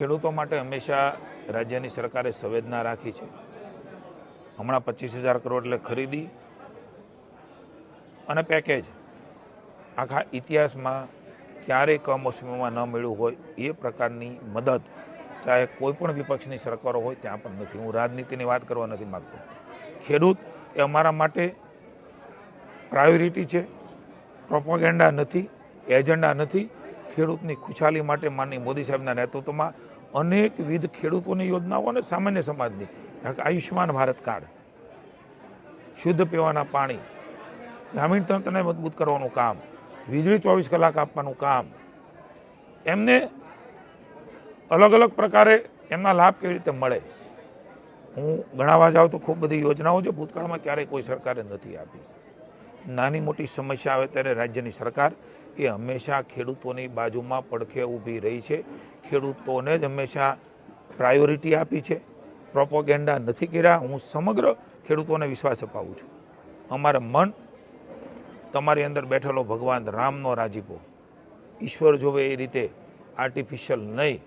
ખેડૂતો માટે હંમેશા રાજ્યની સરકારે સંવેદના રાખી છે। હમણાં 25,000 કરોડ એટલે ખરીદી અને પેકેજ આખા ઇતિહાસમાં ક્યારેય કમોસમીમાં ન મળ્યું હોય એ પ્રકારની મદદ ચાહે કોઈ પણ વિપક્ષની સરકારો હોય ત્યાં પણ નથી। હું રાજનીતિની વાત કરવા નથી માગતો। ખેડૂત એ અમારા માટે પ્રાયોરિટી છે, પ્રોપોગેન્ડા નથી, એજન્ડા નથી। ખેડૂતની ખુશાલી માટે માનનીય મોદી સાહેબના નેતૃત્વમાં અનેકવિધ ખેડૂતોની યોજનાઓ અને સામાન્ય સમાજની આયુષ્યમાન ભારત કાર્ડ, શુદ્ધ પીવાના પાણી, ગ્રામીણ તંત્રને મજબૂત કરવાનું કામ, વીજળી 24 કલાક આપવાનું કામ, એમને અલગ અલગ પ્રકારે એમના લાભ કેવી રીતે મળે। હું ગણાવવા જાઉં તો ખૂબ બધી યોજનાઓ છે, ભૂતકાળમાં ક્યારેય કોઈ સરકારે નથી આપી। નાની મોટી સમસ્યા આવે ત્યારે રાજ્યની સરકાર એ હંમેશા ખેડૂતોની બાજુમાં પડખે ઊભી રહી છે। ખેડૂતોને જ હંમેશા પ્રાયોરિટી આપી છે, પ્રોપોગેન્ડા નથી કર્યા। હું સમગ્ર ખેડૂતોને વિશ્વાસ અપાવું છું। અમારે મન તમારી અંદર બેઠેલો ભગવાન રામનો રાજીપો, ઈશ્વર જોવે એ રીતે આર્ટિફિશિયલ નહીં,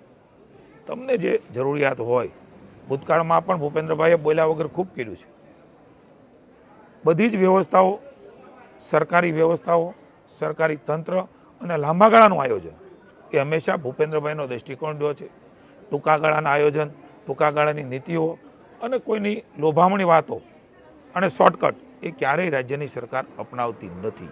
તમને જે જરૂરિયાત હોય। ભૂતકાળમાં પણ ભૂપેન્દ્રભાઈએ બોલ્યા વગર ખૂબ કર્યું છે। બધી જ વ્યવસ્થાઓ, સરકારી વ્યવસ્થાઓ, સરકારી તંત્ર અને લાંબા ગાળાનું આયોજન એ હંમેશા ભૂપેન્દ્રભાઈનો દૃષ્ટિકોણ રહ્યો છે। ટૂંકા ગાળાના આયોજન, ટૂંકા ગાળાની નીતિઓ અને કોઈની લોભામણી વાતો અને શોર્ટકટ એ ક્યારેય રાજ્યની સરકાર અપનાવતી નથી।